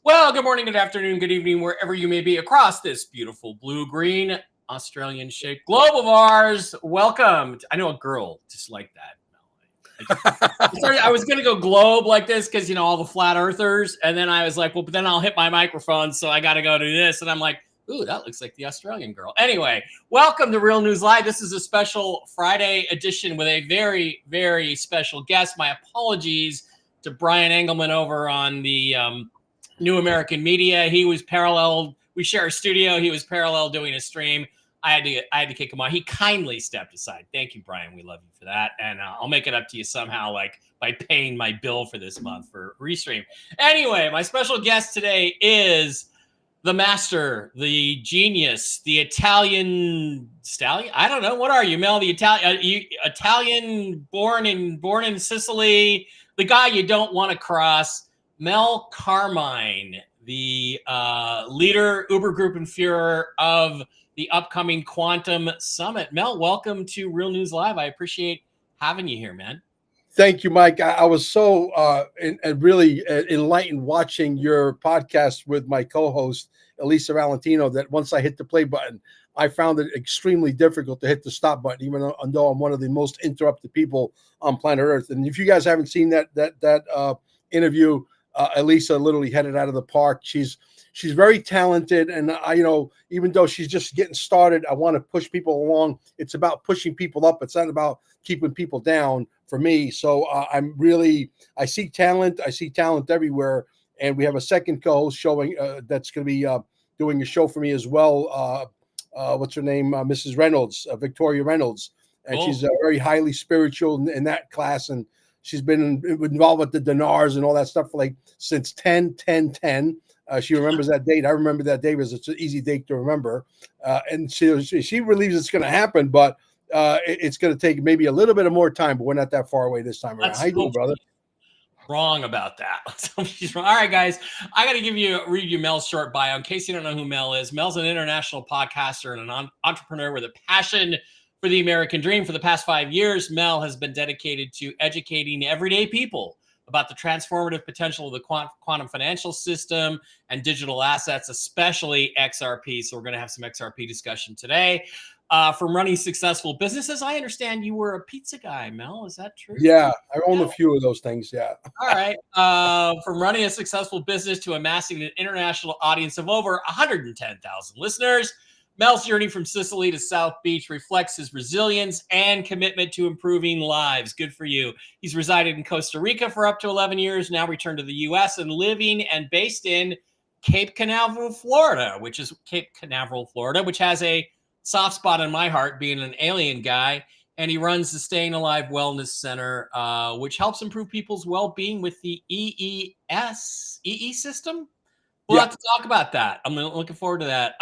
Well, good morning, good afternoon, good evening, wherever you may be across this beautiful blue-green Australian-shaped globe of ours. Welcome. I know a girl just like that. I was going to go globe like this because, all the flat earthers. And then I was like, well, but then I'll hit my microphone. So I got to go do this. And I'm like, ooh, that looks like the Australian girl. Anyway, welcome to Real News Live. This is a special Friday edition with a very, very special guest. My apologies to Brian Engelman over on the New American Media. He was parallel. We share a studio. He was parallel doing a stream. I had to kick him out. He kindly stepped aside. Thank you, Brian. We love you for that. And I'll make it up to you somehow, like by paying my bill for this month for Restream. Anyway, my special guest today is the master, the genius, the Italian stallion. I don't know. What are you, Mel? The Italian born in Sicily, the guy you don't want to cross. Mel Carmine, the leader, Uber Group and Führer of the upcoming Quantum Summit. Mel, welcome to Real News Live. I appreciate having you here, man. Thank you, Mike. I was so really enlightened watching your podcast with my co-host, Elisa Valentino, that once I hit the play button, I found it extremely difficult to hit the stop button, even though I'm one of the most interrupted people on planet Earth. And if you guys haven't seen that interview, Elisa literally headed out of the park. She's very talented, and even though she's just getting started, I want to push people along. It's about pushing people up. It's not about keeping people down for me. So I see talent. I see talent everywhere, and we have a second co-host showing that's going to be doing a show for me as well. What's her name? Mrs. Reynolds, Victoria Reynolds, and she's very highly spiritual in that class, and she's been involved with the dinars and all that stuff for since 10/10/10. She remembers that date. I remember that date because it's an easy date to remember. And she believes it's going to happen, but it's going to take maybe a little bit of more time, but we're not that far away this time around. How you doing, brother? Wrong about that. All right, guys. I got to read you Mel's short bio in case you don't know who Mel is. Mel's an international podcaster and an entrepreneur with a passion for the American dream. For the past 5 years, Mel has been dedicated to educating everyday people about the transformative potential of the quantum financial system and digital assets, especially XRP. So we're going to have some XRP discussion today. From running successful businesses, I understand you were a pizza guy, Mel. Is that true? Yeah, I own a few of those things, yeah. All right. From running a successful business to amassing an international audience of over 110,000 listeners, Mel's journey from Sicily to South Beach reflects his resilience and commitment to improving lives. Good for you. He's resided in Costa Rica for up to 11 years, now returned to the U.S. and living and based in Cape Canaveral, Florida, which has a soft spot in my heart, being an alien guy. And he runs the Staying Alive Wellness Center, which helps improve people's well-being with the EE system. We'll have to talk about that. I'm looking forward to that.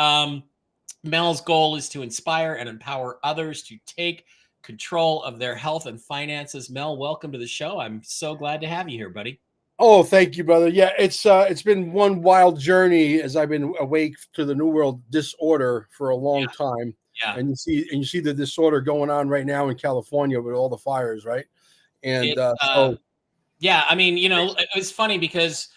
Mel's goal is to inspire and empower others to take control of their health and finances. Mel, welcome to the show. I'm so glad to have you here, buddy. Oh, thank you, brother. Yeah, it's been one wild journey as I've been awake to the New World disorder for a long time. Yeah. And you see the disorder going on right now in California with all the fires, right? And yeah, I mean, it was funny because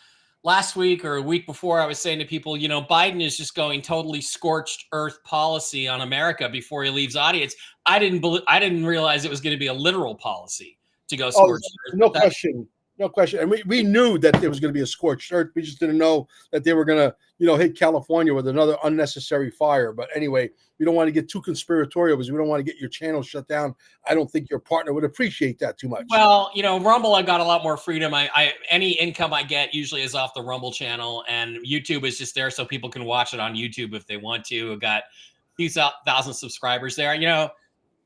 last week or a week before, I was saying to people, Biden is just going totally scorched earth policy on America before he leaves audience. I didn't realize it was going to be a literal policy to go scorched earth. No question. No question. And we knew that there was going to be a scorched earth. We just didn't know that they were going to, hit California with another unnecessary fire. But anyway, we don't want to get too conspiratorial because we don't want to get your channel shut down. I don't think your partner would appreciate that too much. Well, Rumble, I've got a lot more freedom. Any income I get usually is off the Rumble channel, and YouTube is just there so people can watch it on YouTube if they want to. I've got a few thousand subscribers there.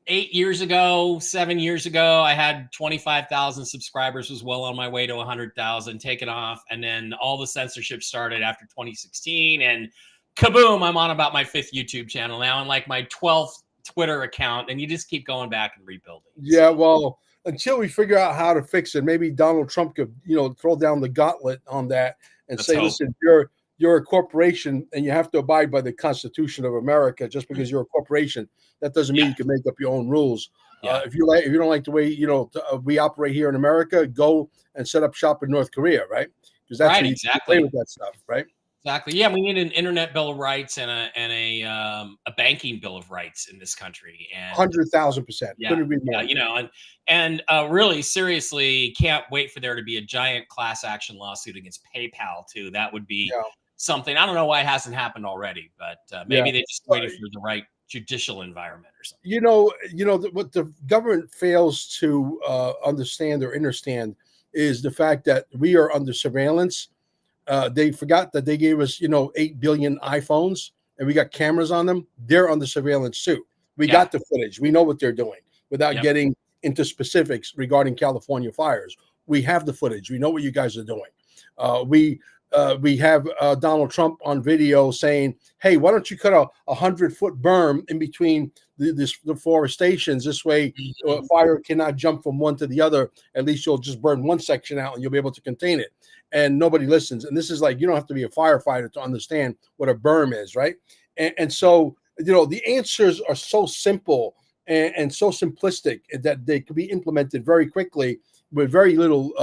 7 years ago, I had 25,000 subscribers, was well on my way to 100,000, taken off. And then all the censorship started after 2016 and kaboom, I'm on about my 5th YouTube channel now and like my 12th Twitter account. And you just keep going back and rebuilding. Yeah, well, until we figure out how to fix it, maybe Donald Trump could, throw down the gauntlet on that and say, listen, you're a corporation and you have to abide by the Constitution of America. Just because you're a corporation, that doesn't mean you can make up your own rules. If you don't like the way we operate here in America, go and set up shop in North Korea, right? because that's Right, how you exactly. play with that stuff, right? Exactly. Yeah, we need an internet bill of rights and a banking bill of rights in this country. And 100,000%. yeah, Couldn't agree yeah, more. you know, and really seriously, can't wait for there to be a giant class action lawsuit against PayPal too. That would be Yeah, something. I don't know why it hasn't happened already, but yeah. maybe they just waited for the right judicial environment or something. What the government fails to understand or understand is the fact that we are under surveillance. They forgot that they gave us, 8 billion iPhones and we got cameras on them. They're under surveillance too. We Yeah. got the footage. We know what they're doing without Yep. getting into specifics regarding California fires. We have the footage. We know what you guys are doing. We have Donald Trump on video saying, "Hey, why don't you cut a 100-foot berm in between the forestations? This way, Mhm. fire cannot jump from one to the other. At least you'll just burn one section out, and you'll be able to contain it." And nobody listens. And this is like, you don't have to be a firefighter to understand what a berm is, right? And so, the answers are so simple and so simplistic that they can be implemented very quickly with very little,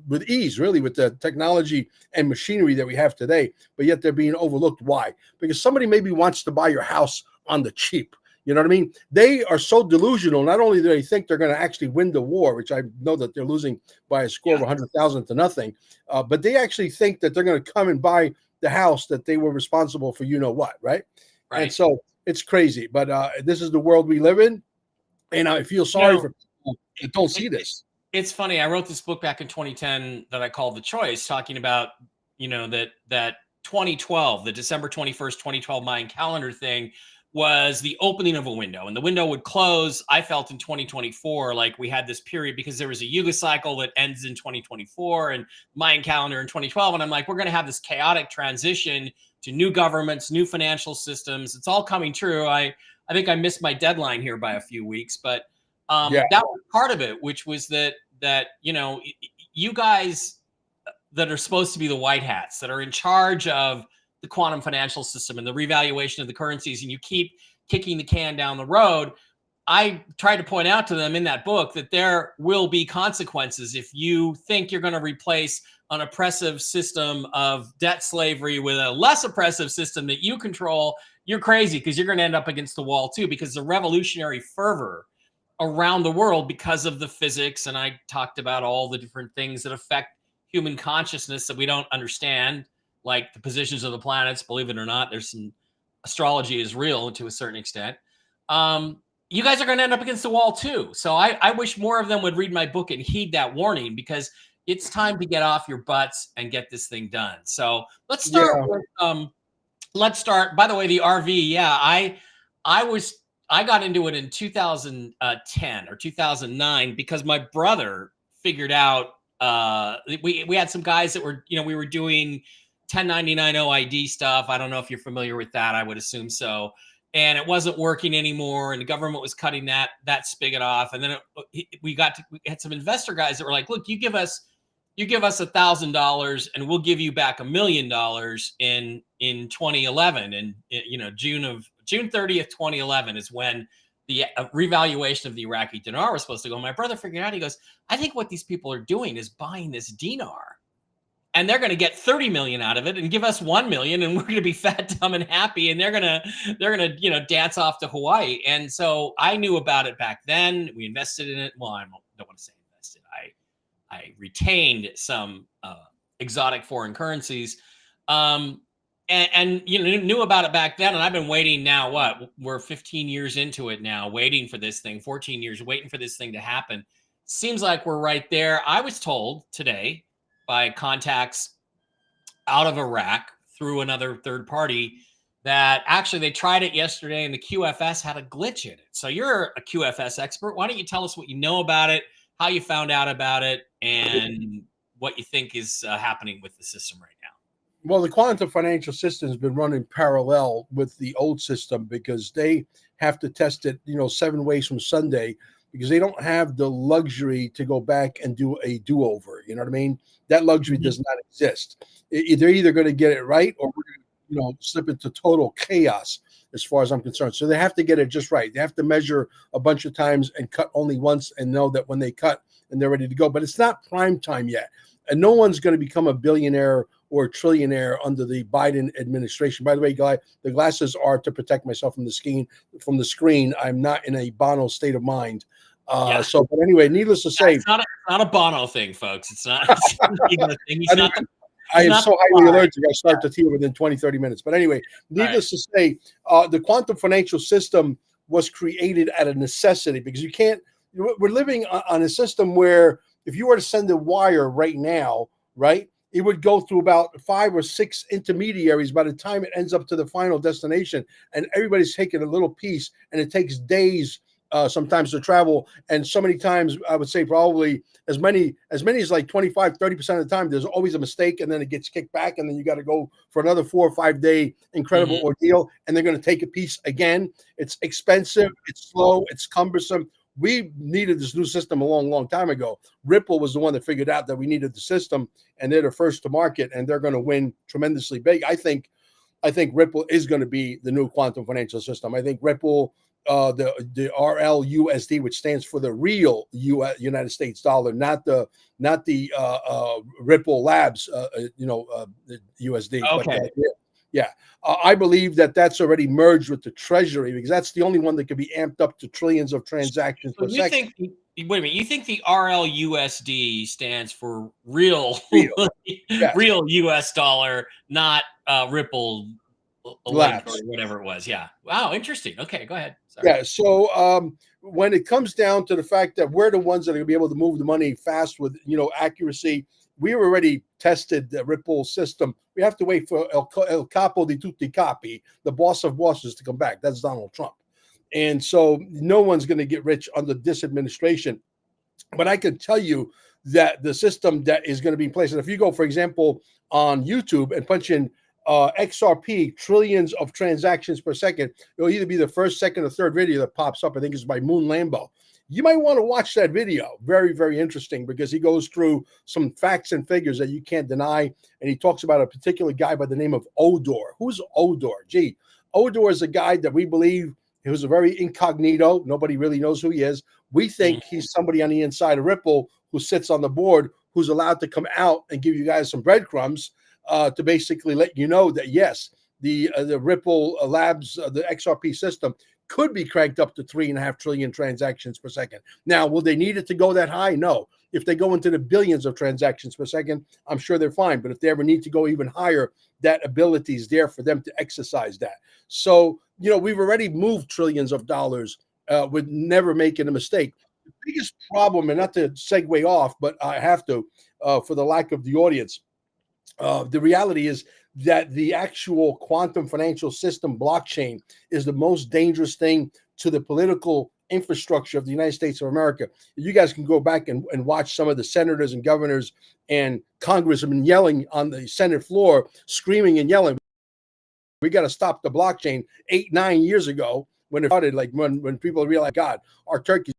with ease, really, with the technology and machinery that we have today. But yet they're being overlooked. Why? Because somebody maybe wants to buy your house on the cheap. You know what I mean? They are so delusional. Not only do they think they're going to actually win the war, which I know that they're losing by a score of 100,000 to nothing, but they actually think that they're going to come and buy the house that they were responsible for, what, right? Right. And so it's crazy. But this is the world we live in, and I feel sorry for people that don't see this. It's funny. I wrote this book back in 2010 that I called The Choice, talking about, that 2012, the December 21st, 2012 Mayan calendar thing was the opening of a window, and the window would close. I felt in 2024, like we had this period because there was a Yuga cycle that ends in 2024 and Mayan calendar in 2012. And I'm like, we're going to have this chaotic transition to new governments, new financial systems. It's all coming true. I think I missed my deadline here by a few weeks, but that was part of it, which was that you guys that are supposed to be the white hats that are in charge of the quantum financial system and the revaluation of the currencies, and you keep kicking the can down the road. I tried to point out to them in that book that there will be consequences if you think you're going to replace an oppressive system of debt slavery with a less oppressive system that you control. You're crazy, because you're going to end up against the wall too, because the revolutionary fervor around the world, because of the physics, and I talked about all the different things that affect human consciousness that we don't understand, like the positions of the planets. Believe it or not, there's some astrology is real to a certain extent. You guys are going to end up against the wall too. So I wish more of them would read my book and heed that warning, because it's time to get off your butts and get this thing done. So let's start with, let's start, by the way, the RV. Yeah, I got into it in 2010 or 2009 because my brother figured out, we had some guys that were, we were doing 1099 OID stuff. I don't know if you're familiar with that. I would assume so. And it wasn't working anymore, and the government was cutting that spigot off. And then we had some investor guys that were like, "Look, you give us $1,000 and we'll give you back $1 million in 2011." And June 30th, 2011 is when the revaluation of the Iraqi dinar was supposed to go. My brother figured out, he goes, "I think what these people are doing is buying this dinar, and they're going to get 30 million out of it and give us 1 million, and we're going to be fat, dumb, and happy, and they're going to dance off to Hawaii." And so I knew about it back then. We invested in it. Well, I don't want to say invested. I retained some exotic foreign currencies, and knew about it back then. And I've been waiting now. What, we're 15 years into it now, waiting for this thing. 14 years waiting for this thing to happen. Seems like we're right there. I was told today by contacts out of Iraq through another third party that actually they tried it yesterday and the QFS had a glitch in it. So you're a QFS expert. Why don't you tell us what you know about it, how you found out about it, and what you think is happening with the system right now? Well, the quantum financial system has been running parallel with the old system because they have to test it, 7 ways from Sunday, because they don't have the luxury to go back and do a do-over. You know what I mean? That luxury does not exist. They're either going to get it right or we're going to, slip into total chaos as far as I'm concerned. So they have to get it just right. They have to measure a bunch of times and cut only once and know that when they cut and they're ready to go. But it's not prime time yet. and no one's going to become a billionaire or a trillionaire under the Biden administration. By the way, Guy, the glasses are to protect myself from the screen. I'm not in a Bono state of mind. So, but anyway, needless to say, it's not a Bono thing, folks. It's not. It's not a thing. I am so highly allergic. I start to heal within 20, 30 minutes. But anyway, needless to say, the quantum financial system was created out of necessity, because you can't. We're living on a system where if you were to send a wire right now, right, it would go through about 5 or 6 intermediaries by the time it ends up to the final destination, and everybody's taking a little piece, and it takes days sometimes to travel. And so many times, I would say probably as many as like 25, 30% of the time, there's always a mistake, and then it gets kicked back, and then you got to go for another 4 or 5 day incredible ordeal, and they're going to take a piece again. It's expensive, it's slow, it's cumbersome. We needed this new system a long, long time ago. Ripple was the one that figured out that we needed the system, and they're the first to market, and they're going to win tremendously big. I think Ripple is going to be the new quantum financial system. I think Ripple, the RLUSD, which stands for the real United States dollar, not the Ripple Labs, the USD. Okay. But, I believe that that's already merged with the Treasury, because that's the only one that can be amped up to trillions of transactions per second. Wait a minute. You think the RLUSD stands for real real US dollar, not Ripple Labs or whatever it was? Yeah. Wow. Interesting. Okay. Go ahead. Sorry. Yeah. So when it comes down to the fact that we're the ones that are going to be able to move the money fast with accuracy, we already tested the Ripple system. We have to wait for El Capo di Tutti Capi, the boss of bosses, to come back. That's Donald Trump. And so no one's going to get rich under this administration. But I can tell you that the system that is going to be in place, and if you go, for example, on YouTube and punch in XRP, trillions of transactions per second, it'll either be the first, second, or third video that pops up. I think it's by Moon Lambo. You might want to watch that video. Very, very interesting, because he goes through some facts and figures that you can't deny. And he talks about a particular guy by the name of Odor. Who's Odor? Gee, Odor is a guy that we believe he was a very incognito. Nobody really knows who he is. We think he's somebody on the inside of Ripple who sits on the board, who's allowed to come out and give you guys some breadcrumbs to basically let you know that, yes, the Ripple Labs, the XRP system could be cranked up to 3.5 trillion transactions per second. Now, will they need it to go that high? No. If they go into the billions of transactions per second, I'm sure they're fine. But if they ever need to go even higher, that ability is there for them to exercise that. So, we've already moved trillions of dollars with never making a mistake. The biggest problem, and not to segue off, but I have to, for the lack of the audience, the reality is that the actual quantum financial system blockchain is the most dangerous thing to the political infrastructure of the United States of America. You guys can go back and watch some of the senators and governors and congressmen yelling on the Senate floor, screaming and yelling, we got to stop the blockchain 8-9 years ago when it started, like when people realized, God, our turkey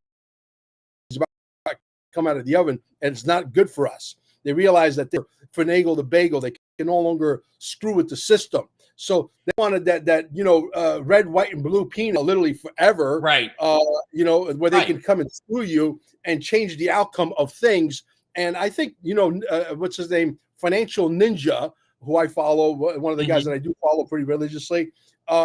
is about to come out of the oven and it's not good for us. They realized that they're finagle the bagel. They can no longer screw with the system. So they wanted that red, white, and blue peanut literally forever, right? Where they can come and screw you and change the outcome of things. And I think, what's his name? Financial Ninja, who I follow, one of the guys that I do follow pretty religiously.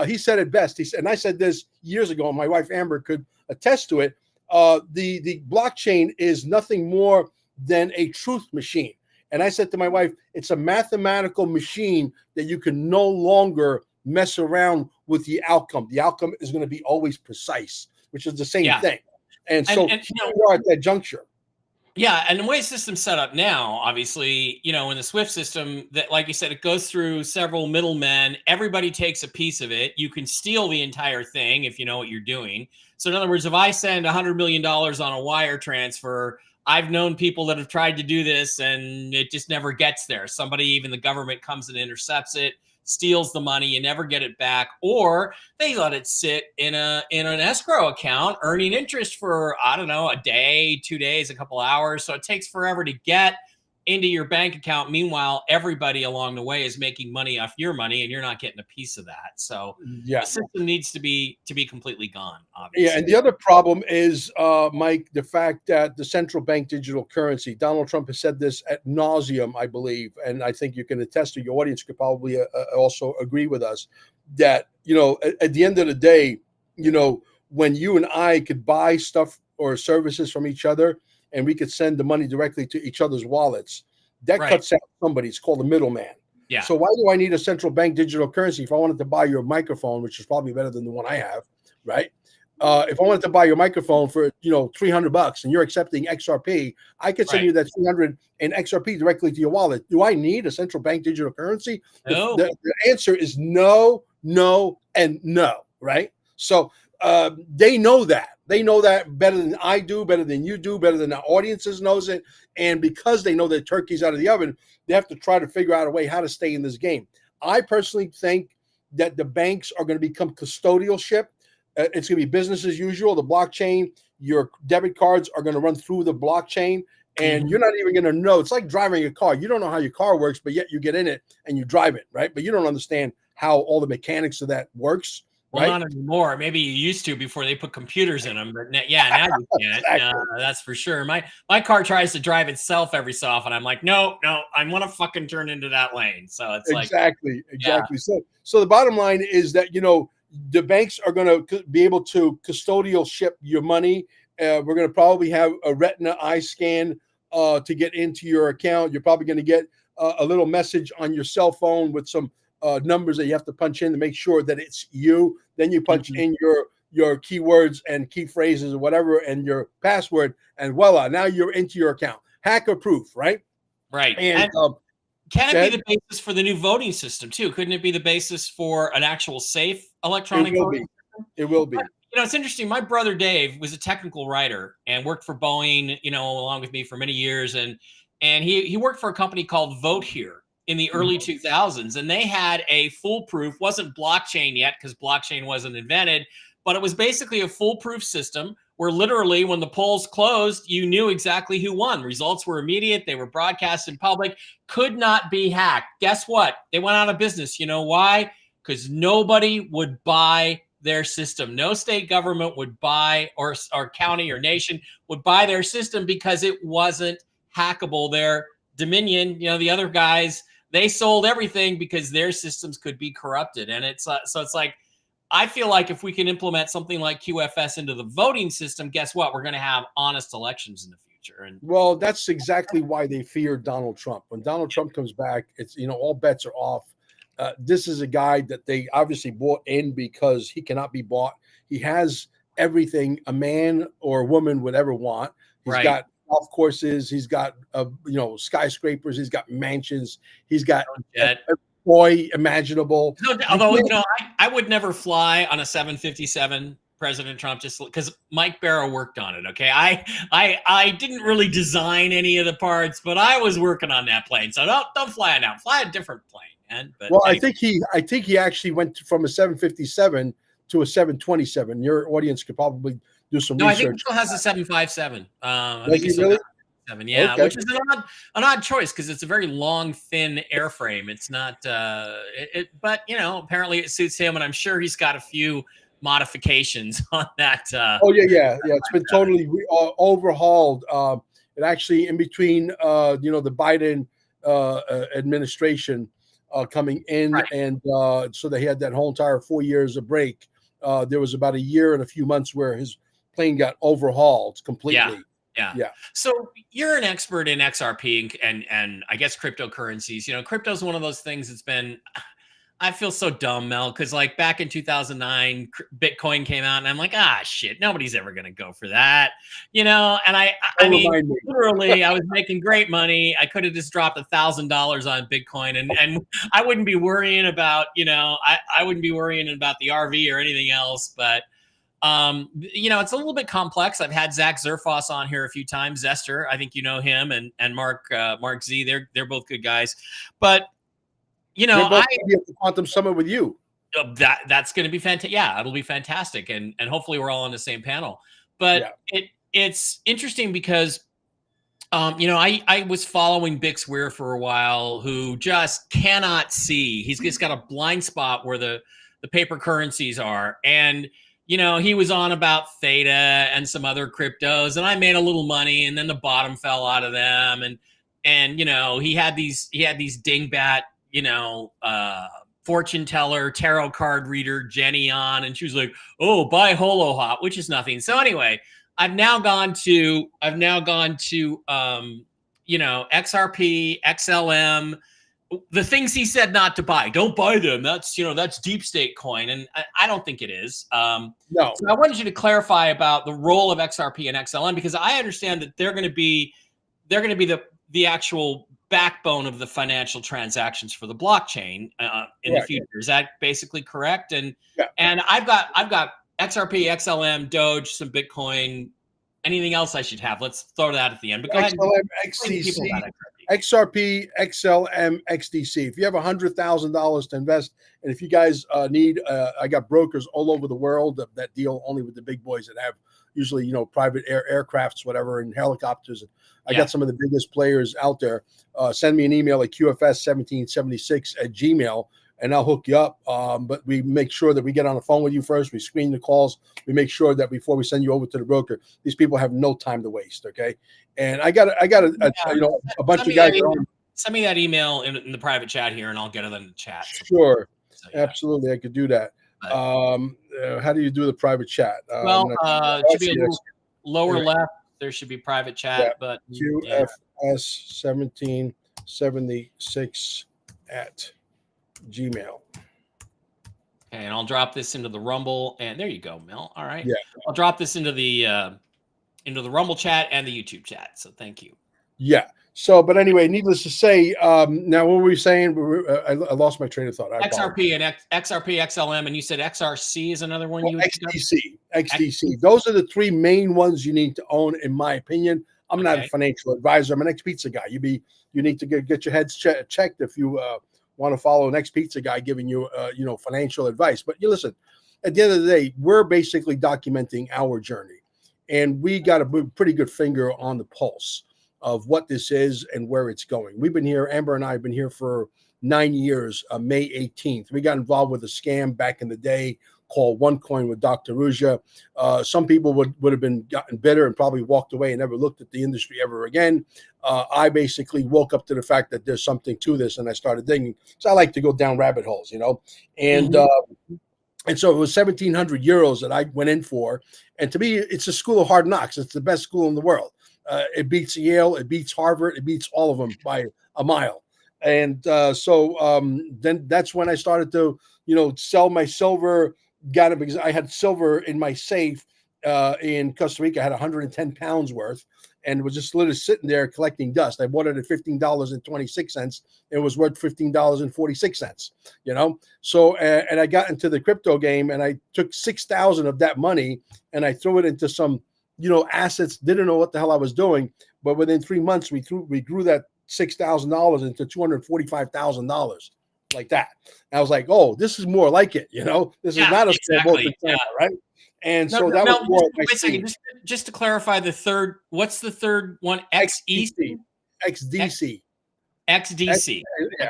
He said it best. He said, and I said this years ago, and my wife Amber could attest to it. The blockchain is nothing more than a truth machine. And I said to my wife, it's a mathematical machine that you can no longer mess around with the outcome. The outcome is going to be always precise, which is the same thing. And so here we are at that juncture. Yeah, and the way the system's set up now, obviously, in the SWIFT system, that, like you said, it goes through several middlemen. Everybody takes a piece of it. You can steal the entire thing if you know what you're doing. So in other words, if I send $100 million on a wire transfer, I've known people that have tried to do this and it just never gets there. Somebody, even the government, comes and intercepts it, steals the money, you never get it back, or they let it sit in an escrow account earning interest for, I don't know, a day, 2 days, a couple hours. So it takes forever to get into your bank account. Meanwhile, everybody along the way is making money off your money, and you're not getting a piece of that. So Yeah. the system needs to be completely gone, Yeah, obviously. and the other problem is, Mike, the fact that the central bank digital currency. Donald Trump has said this at nauseum, I believe, and I think you can attest to. Your audience could probably also agree with us that at the end of the day, when you and I could buy stuff or services from each other, and we could send the money directly to each other's wallets, that Right. cuts out somebody. It's called a middleman. Yeah. So why do I need a central bank digital currency if I wanted to buy your microphone, which is probably better than the one I have, right? If I wanted to buy your microphone for $300 and you're accepting XRP, I could send Right. you that 300 in XRP directly to your wallet. Do I need a central bank digital currency? No. The answer is no, no, and no. Right? So they know that. They know that better than I do, better than you do, better than the audiences knows it. And because they know that turkey's out of the oven, they have to try to figure out a way how to stay in this game. I personally think that the banks are going to become custodialship. It's going to be business as usual. The blockchain, your debit cards are going to run through the blockchain, and you're not even going to know. It's like driving a car. You don't know how your car works, but yet you get in it and you drive it, right? But you don't understand how all the mechanics of that works. Well, right? not anymore. Maybe you used to before they put computers in them, but now you can't. Exactly. That's for sure. My car tries to drive itself every so often. I'm like, no, I want to fucking turn into that lane. So it's Exactly. Yeah. So the bottom line is that the banks are going to be able to custodial ship your money. We're going to probably have a retina eye scan to get into your account. You're probably going to get a little message on your cell phone with some numbers that you have to punch in to make sure that it's you. Then you punch in your keywords and key phrases or whatever and your password, and voila, now you're into your account. Hacker proof, right? Right. And can it be the basis for the new voting system too? Couldn't it be the basis for an actual safe electronic voting system? It will be. It's interesting. My brother Dave was a technical writer and worked for Boeing, along with me for many years. And he worked for a company called Vote Here in the early 2000s. And they had a foolproof, wasn't blockchain yet because blockchain wasn't invented, but it was basically a foolproof system where literally when the polls closed, you knew exactly who won. Results were immediate. They were broadcast in public, could not be hacked. Guess what? They went out of business. You know why? Because nobody would buy their system. No state government would buy, or county or nation would buy their system because it wasn't hackable. Their Dominion, the other guys, they sold everything because their systems could be corrupted. And it's so it's like, I feel like if we can implement something like QFS into the voting system, guess what? We're going to have honest elections in the future. And well, that's exactly why they fear Donald Trump. When Donald Trump comes back, it's all bets are off. This is a guy that they obviously bought in because he cannot be bought. He has everything a man or a woman would ever want. He's got golf courses. He's got skyscrapers. He's got mansions. He's got every toy imaginable. Although I would never fly on a 757 President Trump just because Mike Bara worked on it. Okay, I didn't really design any of the parts, but I was working on that plane. So don't fly it now. Fly a different plane. But anyway. I think he actually went from a 757 to a 727. Your audience could probably do some research. I think he still has a 757. I think he really? Yeah, okay. Which is an odd choice because it's a very long, thin airframe. It's not, but apparently it suits him, and I'm sure he's got a few modifications on that. It's been totally overhauled. It actually in between, the Biden administration coming in, and so they had that whole entire 4 years of break. There was about a year and a few months where his plane got overhauled completely. Yeah. So you're an expert in XRP and I guess cryptocurrencies. Crypto is one of those things that's been, I feel so dumb, Mel, because like back in 2009, Bitcoin came out and I'm like, shit, nobody's ever going to go for that. And I mean, literally I was making great money. I could have just dropped $1,000 on Bitcoin and I wouldn't be worrying about, I wouldn't be worrying about the RV or anything else, but it's a little bit complex. I've had Zach Zerfoss on here a few times. Zester, I think you know him, and Mark Z. They're both good guys. But I be at the Quantum Summit with you. That's going to be fantastic. Yeah, it'll be fantastic, and hopefully we're all on the same panel. But it's interesting because I was following Bix Weir for a while, who just cannot see. He's just got a blind spot where the paper currencies are. And, he was on about Theta and some other cryptos, and I made a little money, and then the bottom fell out of them. And he had these dingbat, fortune teller, tarot card reader, Jenny on, and she was like, oh, buy Holo Hop, which is nothing. So anyway, I've now gone to XRP, XLM, the things he said not to buy. Don't buy them. That's deep state coin, and I don't think it is. No. So I wanted you to clarify about the role of XRP and XLM, because I understand that they're going to be the actual backbone of the financial transactions for the blockchain in the future. Is that basically correct? And I've got XRP, XLM, Doge, some Bitcoin. Anything else I should have? Let's throw that at the end. But go XLM, ahead. XDC, XRP, XLM, XDC. If you have $100,000 to invest, and if you guys need, I got brokers all over the world that deal only with the big boys that have usually, private aircrafts, whatever, and helicopters. I got some of the biggest players out there. Send me an email at qfs1776@gmail, and I'll hook you up. But we make sure that we get on the phone with you first. We screen the calls. We make sure that before we send you over to the broker, these people have no time to waste. Okay. And I got a bunch of guys. Send me that email in the private chat here, and I'll get it in the chat. Sure. So, absolutely. I could do that. How do you do the private chat? It should be a little lower left. There should be private chat, but QFS1776@gmail. Okay, and I'll drop this into the Rumble, and there you go, Mel. All right. Yeah. I'll drop this into the Rumble chat and the YouTube chat. So thank you. Yeah. So, but anyway, needless to say, now what were we saying? I lost my train of thought. XRP and XRP, XLM, and you said XRC is another one. XDC. Those are the three main ones you need to own, in my opinion. I'm not a financial advisor. I'm an ex-pizza guy. You need to get your heads checked if you want to follow an ex-pizza guy giving you financial advice. But you listen, at the end of the day, we're basically documenting our journey, and we got a pretty good finger on the pulse of what this is and where it's going. We've been here, Amber and I have been here for 9 years, May 18th. We got involved with a scam back in the day called OneCoin with Dr. Ruja. Some people would have gotten bitter and probably walked away and never looked at the industry ever again. I basically woke up to the fact that there's something to this, and I started digging. So I like to go down rabbit holes, and and so it was 1,700 euros that I went in for. And to me, it's a school of hard knocks. It's the best school in the world. It beats Yale, it beats Harvard, it beats all of them by a mile. And then that's when I started to, sell my silver. Got it because I had silver in my safe in Costa Rica. I had 110 pounds worth, and was just literally sitting there collecting dust. I bought it at $15.26. It was worth $15.46. So and I got into the crypto game, and I took 6,000 of that money and I threw it into some assets. Didn't know what the hell I was doing, but within 3 months we grew that $6,000 into $245,000, like that. And I was like, oh, this is more like it. This is not a exactly. right? And so that was more. Wait a second, just to clarify, the third. What's the third one? XEC. XDC. XDC.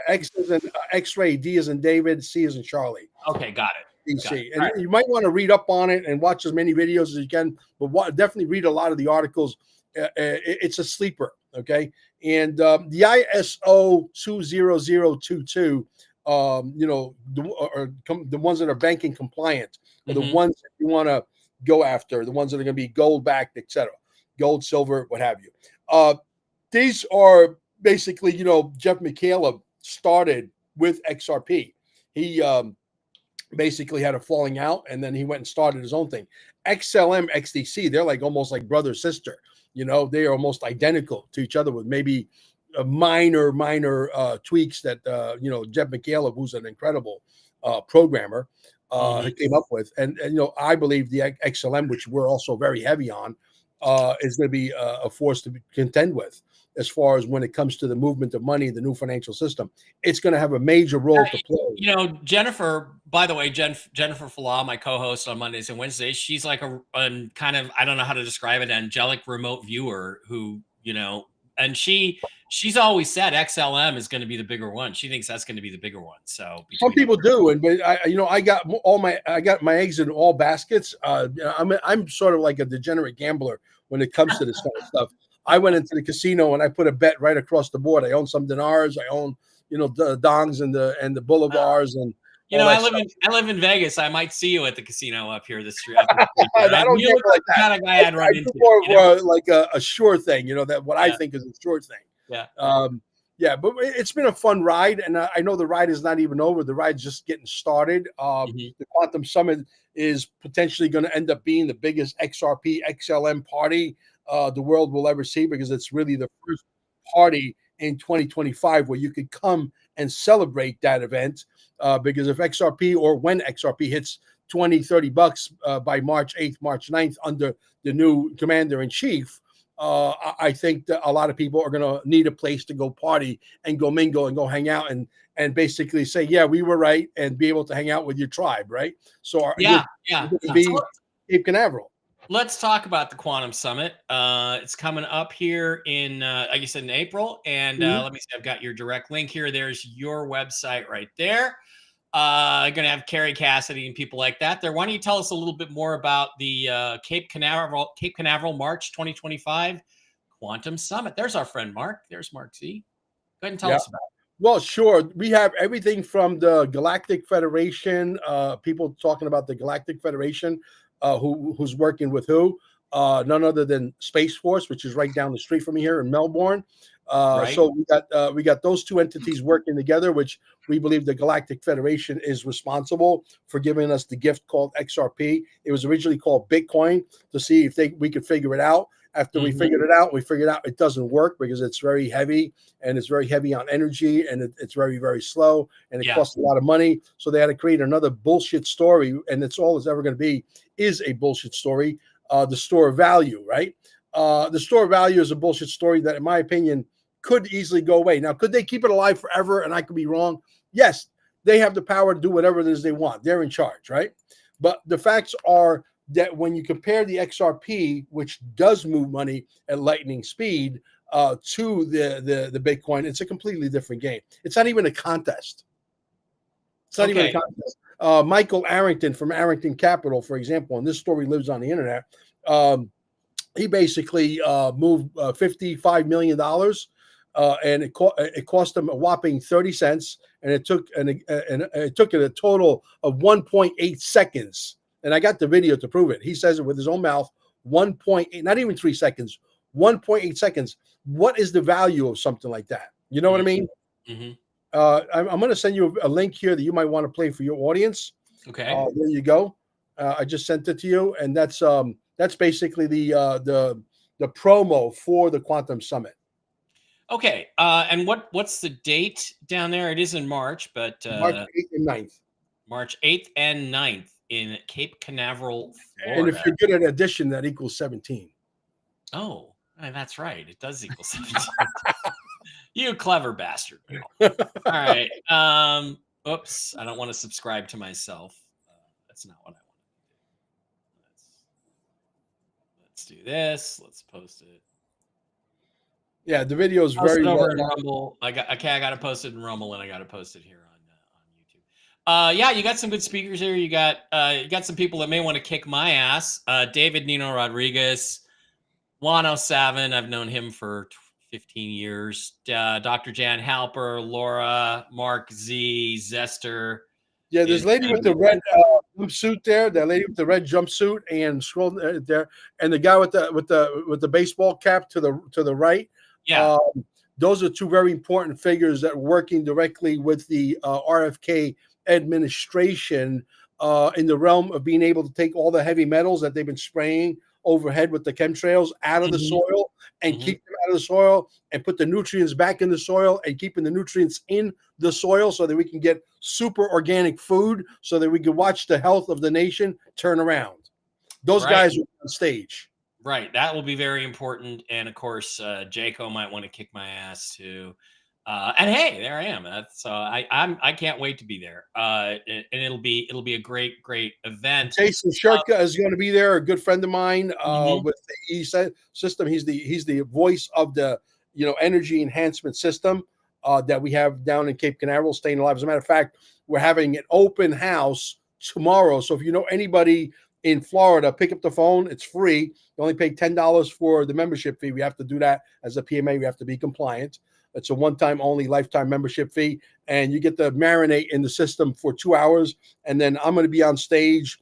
X is in X-ray, D is in David, C is in Charlie. Okay, got it. DC. And you might want to read up on it and watch as many videos as you can, but definitely read a lot of the articles. It's a sleeper, okay? And the ISO 20022, the ones that are banking compliant are the ones that you want to go after, the ones that are going to be gold backed, etc., gold, silver, what have you. These are basically, Jeff McCaleb started with XRP. He basically had a falling out, and then he went and started his own thing. XLM, XDC, they're like almost like brother sister. They are almost identical to each other with maybe minor tweaks that Jeff McCaleb, who's an incredible programmer, came up with. And I believe the XLM, which we're also very heavy on, is going to be a force to contend with. As far as when it comes to the movement of money, the new financial system, it's going to have a major role to play. Jennifer, by the way, Jennifer Falah, my co-host on Mondays and Wednesdays, she's like a kind of, I don't know how to describe it, angelic remote viewer who, And she's always said XLM is going to be the bigger one. She thinks that's going to be the bigger one. So some people do, but I got my eggs in all baskets. I'm sort of like a degenerate gambler when it comes to this kind of stuff. I went into the casino and I put a bet right across the board. I own some dinars. I own the dongs and the bolivars and. I live in Vegas. I might see you at the casino up here this street. I don't you look like the kind of guy I'd run into. More like a sure thing, that I think is a sure thing. Yeah. Yeah, but it's been a fun ride, and I know the ride is not even over. The ride's just getting started. The Quantum Summit is potentially going to end up being the biggest XRP XLM party the world will ever see, because it's really the first party in 2025 where you could come and celebrate that event. Because if XRP, or when XRP hits $20-$30 by March 8th, March 9th under the new commander-in-chief, I think that a lot of people are going to need a place to go party and go mingle and go hang out and basically say, yeah, we were right, and be able to hang out with your tribe, right? So Cape Canaveral. Let's talk about the Quantum Summit. It's coming up here in, like you said, in April. And let me see, I've got your direct link here. There's your website right there. Going to have Carrie Cassidy and people like that there. Why don't you tell us a little bit more about the Cape Canaveral March 2025 Quantum Summit? There's our friend Mark. There's Mark Z. Go ahead and tell us about it. Well, sure. We have everything from the Galactic Federation, people talking about the Galactic Federation, who's working with who? None other than Space Force, which is right down the street from me here in Melbourne. So we got those two entities working together, which we believe the Galactic Federation is responsible for giving us the gift called XRP. It was originally called Bitcoin to see if we could figure it out. After we figured it out, it doesn't work because it's very heavy, and it's very heavy on energy, and it's very, very slow, and it costs a lot of money. So they had to create another bullshit story, and it's all it's ever going to be is a bullshit story, the store of value, right? The store of value is a bullshit story that, in my opinion, could easily go away. Now, could they keep it alive forever? And I could be wrong. Yes, they have the power to do whatever it is they want. They're in charge, right? But the facts are that when you compare the XRP, which does move money at lightning speed, to the Bitcoin, it's a completely different game. It's not even a contest. It's not even a contest. Michael Arrington from Arrington Capital, for example, and this story lives on the internet. He basically moved $55 million. And it cost them a whopping 30 cents, and it took it a total of 1.8 seconds. And I got the video to prove it. He says it with his own mouth. 1.8, not even 3 seconds. 1.8 seconds. What is the value of something like that? You know what I mean? I'm going to send you a link here that you might want to play for your audience. Okay. There you go. I just sent it to you, and that's basically the promo for the Quantum Summit. Okay, and what's the date down there? It is in March, but March 8th and 9th. March 8th and 9th in Cape Canaveral, Florida. And if you're good at addition, that equals 17. Oh, that's right. It does equal 17. You clever bastard. All right. Oops, I don't want to subscribe to myself. That's not what I want to do. Let's do this. Let's post it. Yeah, the video is very over in Rumble. I got to post it in Rumble, and I got to post it here on YouTube. Yeah, you got some good speakers here. You got some people that may want to kick my ass. David Nino Rodriguez, 107. I've known him for 15 years. Dr. Jan Halper, Laura, Mark Z, Zester. Yeah, there's a lady with the red jumpsuit there. That lady with the red jumpsuit, and scroll there, and the guy with the baseball cap to the right. Yeah, those are two very important figures that are working directly with the RFK administration in the realm of being able to take all the heavy metals that they've been spraying overhead with the chemtrails out of the soil and keep them out of the soil, and put the nutrients back in the soil, and keeping the nutrients in the soil so that we can get super organic food, so that we can watch the health of the nation turn around. Those guys are on stage. Right. That will be very important. And of course, Jaco might want to kick my ass too. And hey, there I am. So I can't wait to be there. And it'll be a great event. Jason Shirka is going to be there. A good friend of mine with the E system. He's the voice of the energy enhancement system that we have down in Cape Canaveral, Staying Alive. As a matter of fact, we're having an open house tomorrow. So if you know anybody in Florida, pick up the phone. It's free. You only pay $10 for the membership fee. We have to do that as a PMA. We have to be compliant. It's a one-time only lifetime membership fee. And you get to marinate in the system for 2 hours. And then I'm going to be on stage.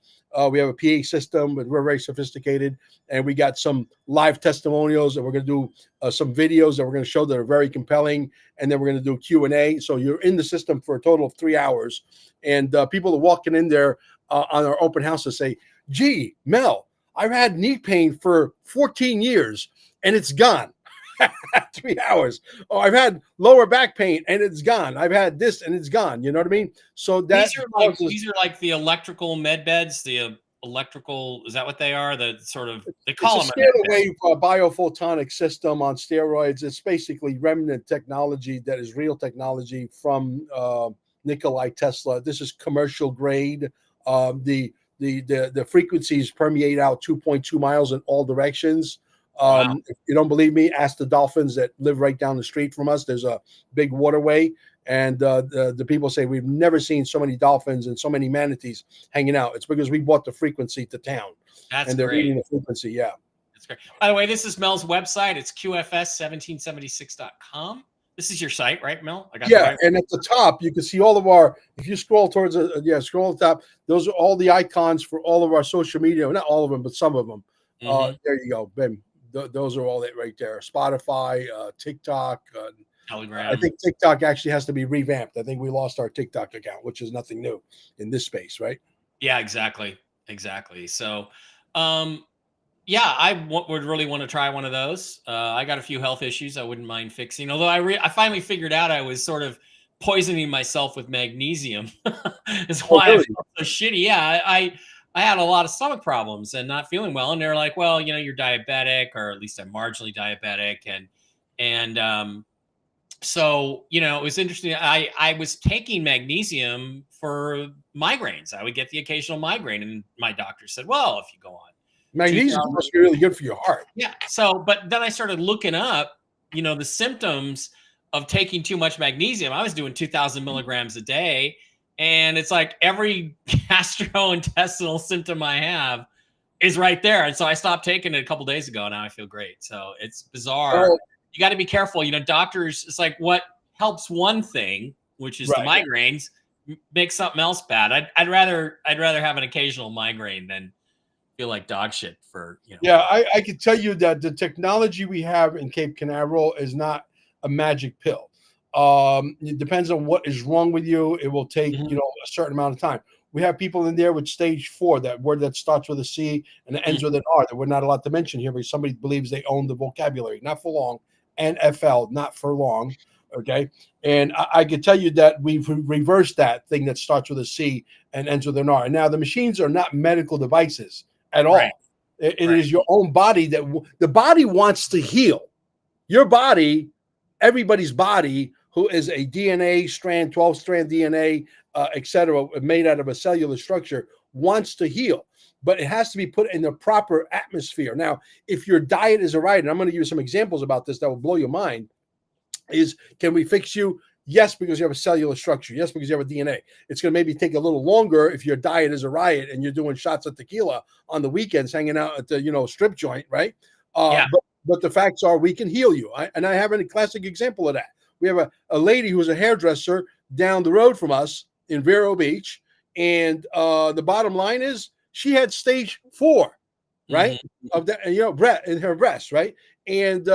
We have a PA system, but we're very sophisticated. And we got some live testimonials, and we're going to do some videos that we're going to show that are very compelling. And then we're going to do Q&A. So you're in the system for a total of 3 hours. And people are walking in there on our open house to say, gee, Mel, I've had knee pain for 14 years and it's gone. 3 hours. Oh, I've had lower back pain and it's gone. I've had this and it's gone. You know what I mean? So that these are like the electrical med beds, the electrical, is that what they are? The sort of, they call them a scalar wave biophotonic system on steroids. It's basically remnant technology that is real technology from Nikolai Tesla. This is commercial grade. The frequencies permeate out 2.2 miles in all directions. Wow. If you don't believe me, ask the dolphins that live right down the street from us. There's a big waterway, and the people say we've never seen so many dolphins and so many manatees hanging out. It's because we brought the frequency to town. That's they're great. reading the frequency. Yeah. That's great. By the way, this is Mel's website. It's qfs1776.com. This is your site, right, Mel? I got right. And at the top, you can see all of our, if you scroll towards scroll to the top, those are all the icons for all of our social media. Not all of them, but some of them. There you go. Bim. Those are all it right there. Spotify, TikTok, Telegram. I think TikTok actually has to be revamped. I think we lost our TikTok account, which is nothing new in this space, right? Yeah, exactly. So, yeah, I would really want to try one of those. I got a few health issues I wouldn't mind fixing. Although I finally figured out I was sort of poisoning myself with magnesium. Is why I felt so shitty. Yeah, I had a lot of stomach problems and not feeling well. And they're like, well, you're diabetic, or at least I'm marginally diabetic. And so, it was interesting. I was taking magnesium for migraines. I would get the occasional migraine. And my doctor said, well, if you go on magnesium must be really good for your heart. Yeah. So, but then I started looking up, the symptoms of taking too much magnesium. I was doing 2,000 milligrams a day. And it's like every gastrointestinal symptom I have is right there. And so I stopped taking it a couple days ago. Now I feel great. So it's bizarre. Oh. You got to be careful. Doctors, it's like what helps one thing, which is the migraines, makes something else bad. I'd rather have an occasional migraine than feel like dog shit for, Yeah, I can tell you that the technology we have in Cape Canaveral is not a magic pill. It depends on what is wrong with you. It will take, a certain amount of time. We have people in there with stage 4, that word that starts with a C and it ends with an R that we're not allowed to mention here because somebody believes they own the vocabulary. Not for long. NFL, not for long. Okay. And I can tell you that we've reversed that thing that starts with a C and ends with an R. And now the machines are not medical devices at all. It is your own body that the body wants to heal. Your body, everybody's body, who is a DNA strand, 12-strand DNA, et cetera, made out of a cellular structure, wants to heal. But it has to be put in the proper atmosphere. Now, if your diet is all right, and I'm going to give you some examples about this that will blow your mind, is can we fix you? Yes, because you have a cellular structure. Yes, because you have a DNA. It's going to maybe take a little longer if your diet is a riot and you're doing shots of tequila on the weekends, hanging out at the strip joint, right? But the facts are we can heal you. And I have a classic example of that. We have a lady who's a hairdresser down the road from us in Vero Beach. And the bottom line is she had stage 4, right? Of that, in her breast, right? And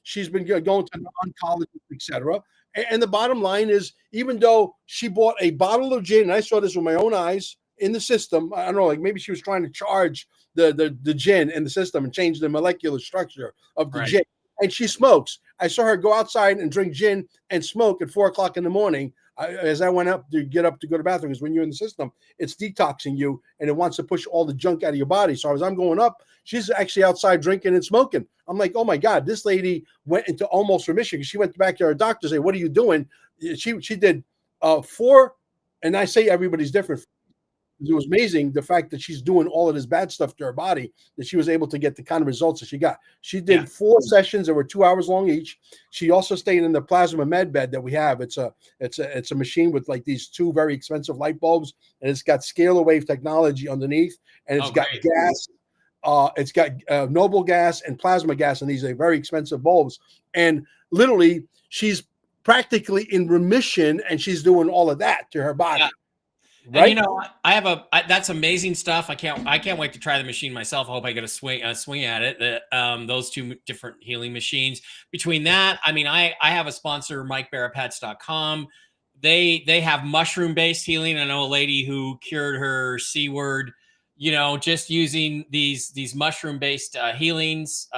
she's been going to the oncologist, et cetera. And the bottom line is, even though she bought a bottle of gin, and I saw this with my own eyes in the system, I don't know, like maybe she was trying to charge the gin in the system and change the molecular structure of the gin. And she smokes. I saw her go outside and drink gin and smoke at 4 o'clock in the morning. As I went up to go to the bathroom, because when you're in the system, it's detoxing you and it wants to push all the junk out of your body. So as I'm going up, she's actually outside drinking and smoking. I'm like, oh my God, this lady went into almost remission. She went back to her doctor and said, what are you doing? She did 4, and I say everybody's different. It was amazing the fact that she's doing all of this bad stuff to her body, that she was able to get the kind of results that she got. She did 4 sessions that were 2 hours long each. She also stayed in the plasma med bed that we have. It's a machine with like these 2 very expensive light bulbs, and it's got scalar wave technology underneath, and it's got gas. It's got noble gas and plasma gas, and these are very expensive bulbs. And literally, she's practically in remission, and she's doing all of that to her body. Yeah. Right? And that's amazing stuff. I can't wait to try the machine myself. I hope I get a swing at it. Those 2 different healing machines. Between that, I mean, I have a sponsor, MikeBaraPets.com. They have mushroom based healing. I know a lady who cured her C word, just using these mushroom based healings,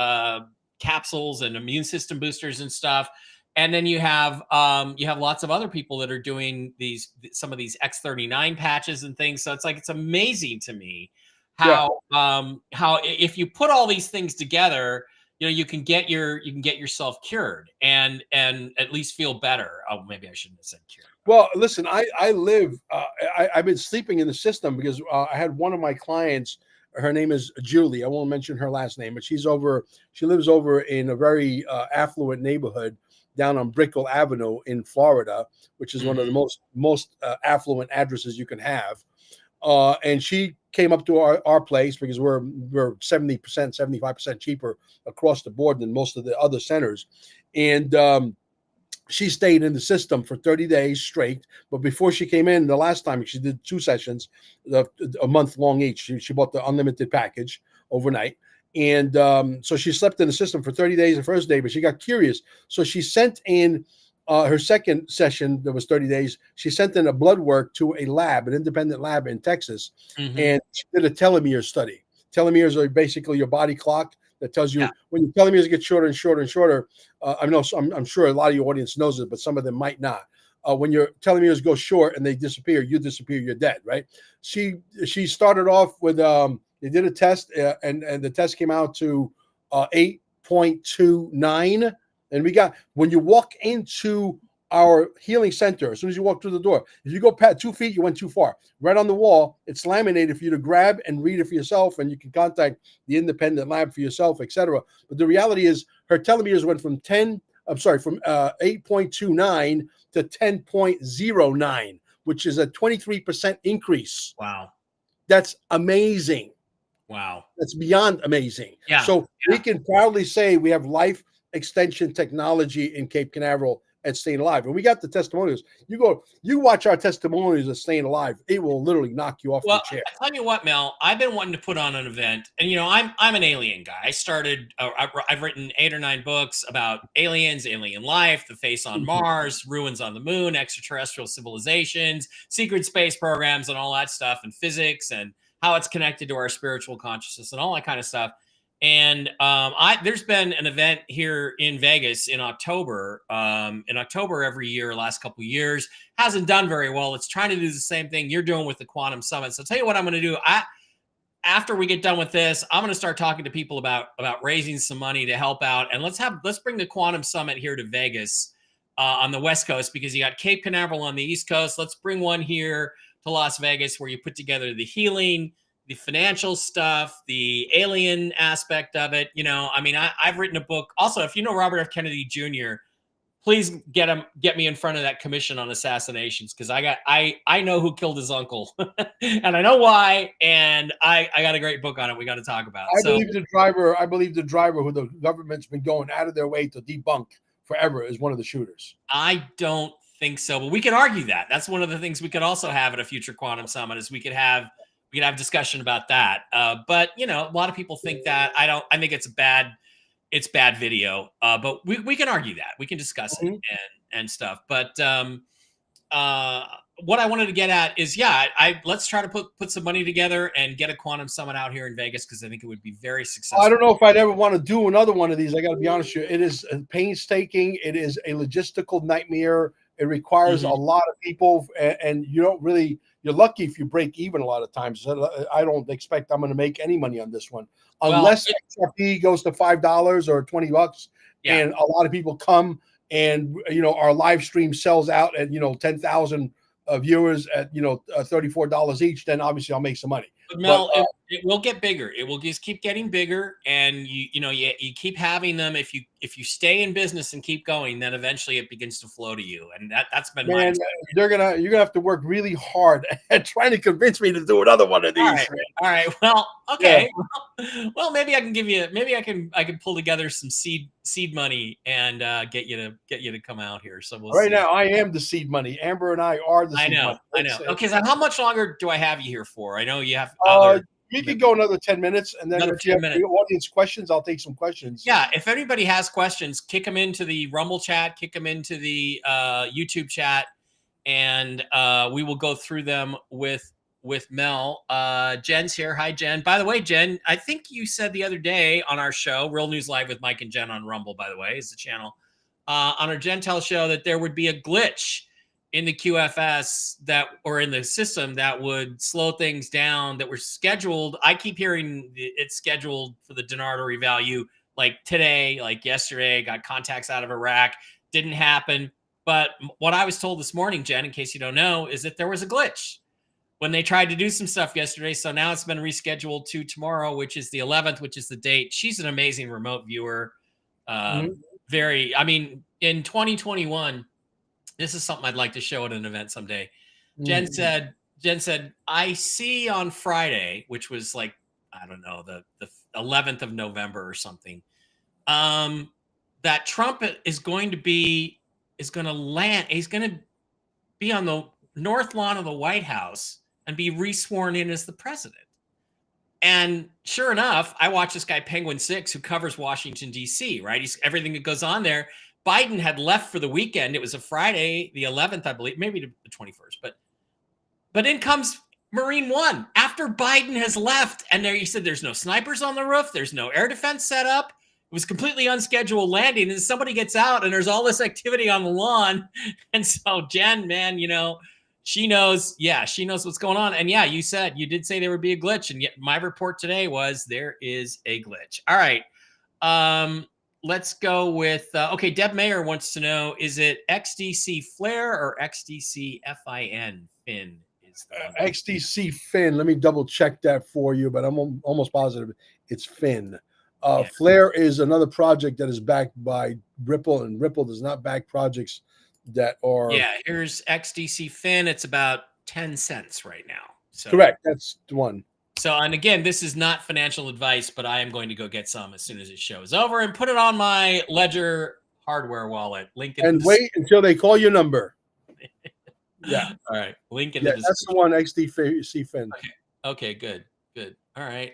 capsules and immune system boosters and stuff. And then you have lots of other people that are doing some of these X39 patches and things. So it's amazing to me how if you put all these things together, you can get yourself cured and at least feel better. Oh, maybe I shouldn't have said cured. Well, listen, I've been sleeping in the system because I had one of my clients. Her name is Julie. I won't mention her last name, but she lives over in a very affluent neighborhood down on Brickell Avenue in Florida, which is one of the most affluent addresses you can have. And she came up to our place because we're 70%, 75% cheaper across the board than most of the other centers. And she stayed in the system for 30 days straight. But before she came in the last time, she did 2 sessions, a month long each. She bought the unlimited package overnight. And so she slept in the system for 30 days the first day, but she got curious. So she sent in her second session, that was 30 days. She sent in a blood work to a lab, an independent lab in Texas. And she did a telomere study. Telomeres are basically your body clock that tells you when your telomeres get shorter and shorter and shorter. I'm sure a lot of your audience knows it, but some of them might not. When your telomeres go short and they disappear, you're dead, right? She started off with they did a test, and the test came out to 8.29. And when you walk into our healing center, as soon as you walk through the door, if you go past 2 feet, you went too far. Right on the wall, it's laminated for you to grab and read it for yourself, and you can contact the independent lab for yourself, etc. But the reality is, her telomeres went from 8.29 to 10.09, which is a 23% increase. Wow. That's amazing. Wow. That's beyond amazing. Yeah. So we can proudly say we have life extension technology in Cape Canaveral at Staying Alive. And we got the testimonials. You watch our testimonials of Staying Alive, it will literally knock you off your chair. I'll tell you what, Mel, I've been wanting to put on an event, and I'm an alien guy. I started, I've written 8 or 9 books about aliens, alien life, the face on Mars, ruins on the moon, extraterrestrial civilizations, secret space programs, and all that stuff, and physics, and how it's connected to our spiritual consciousness and all that kind of stuff. And there's been an event here in Vegas in October. In October every year, last couple of years, hasn't done very well. It's trying to do the same thing you're doing with the Quantum Summit. So I'll tell you what I'm going to do. After we get done with this, I'm going to start talking to people about raising some money to help out. And let's bring the Quantum Summit here to Vegas on the West Coast, because you got Cape Canaveral on the East Coast. Let's bring one here to Las Vegas where you put together the healing, the financial stuff, the alien aspect of it. I've written a book. Also, if you know Robert F. Kennedy Jr., please get me in front of that commission on assassinations, because I know who killed his uncle and I know why, and I got a great book on it we got to talk about. I believe the driver who the government's been going out of their way to debunk forever is one of the shooters. I don't think so, but we can argue that. That's one of the things we could also have at a future Quantum Summit, is we could have discussion about that. But a lot of people think that. I think it's bad video. But we can argue that. We can discuss it and stuff. But what I wanted to get at is, let's try to put some money together and get a Quantum Summit out here in Vegas, because I think it would be very successful. I don't know if I'd ever want to do another one of these. I got to be honest with you. It is painstaking. It is a logistical nightmare. It requires a lot of people, and you don't really. You're lucky if you break even a lot of times. I don't expect I'm going to make any money on this one, unless XRP goes to $5 or $20, and a lot of people come, and our live stream sells out at 10,000 viewers at $34 each, then obviously I'll make some money. But Mel, it will get bigger. It will just keep getting bigger, and you keep having them. If you stay in business and keep going, then eventually it begins to flow to you. And that's been my experience. you're gonna have to work really hard at trying to convince me to do another one of these. All right. Well, okay. Yeah. Well, maybe I can give you. Maybe I can pull together some seed money and get you to come out here. So we'll right see. now, I am the seed money. Amber and I are the seed money. I know. Okay, so how much longer do I have you here for? I know you have you can go another 10 minutes, and then if you have the audience questions, I'll take some questions. Yeah, if anybody has questions, kick them into the Rumble chat, kick them into the YouTube chat, and we will go through them with Mel. Jen's here. Hi, Jen. By the way, Jen, I think you said the other day on our show, Real News Live with Mike and Jen on Rumble, by the way, is the channel, on our Gentel show, that there would be a glitch in the QFS or in the system that would slow things down that were scheduled. I keep hearing it's scheduled for the dinar to revalue like today, like yesterday, got contacts out of Iraq. Didn't happen. But what I was told this morning, Jen, in case you don't know, is that there was a glitch when they tried to do some stuff yesterday. So now it's been rescheduled to tomorrow, which is the 11th, which is the date. She's an amazing remote viewer. In 2021, this is something I'd like to show at an event someday. Jen said, I see on Friday, which was like, I don't know, the 11th of November or something, that Trump is going to land. He's going to be on the north lawn of the White House and be resworn in as the president. And sure enough, I watch this guy, Penguin 6, who covers Washington, D.C., right? Everything that goes on there. Biden had left for the weekend. It was a Friday, the 11th, I believe, maybe the 21st. But in comes Marine One after Biden has left. And there he said there's no snipers on the roof. There's no air defense set up. It was completely unscheduled landing. And somebody gets out and there's all this activity on the lawn. And so Jen, man, she knows what's going on. And yeah, you did say there would be a glitch. And yet my report today was there is a glitch. All right. Let's go with, Deb Mayer wants to know, is it XDC Flare or XDC FIN? Fin is the XDC Fin. Let me double check that for you, but I'm almost positive it's Fin. Flare is another project that is backed by Ripple, and Ripple does not back projects that are. Yeah, here's XDC Fin. It's about 10 cents right now. So, correct. That's the one. So, and again, this is not financial advice, but I am going to go get some as soon as this show is over and put it on my Ledger hardware wallet. Link in wait until they call your number. Yeah. All right. Link in the description. That's the one, XDC Fin. Okay. Good. All right.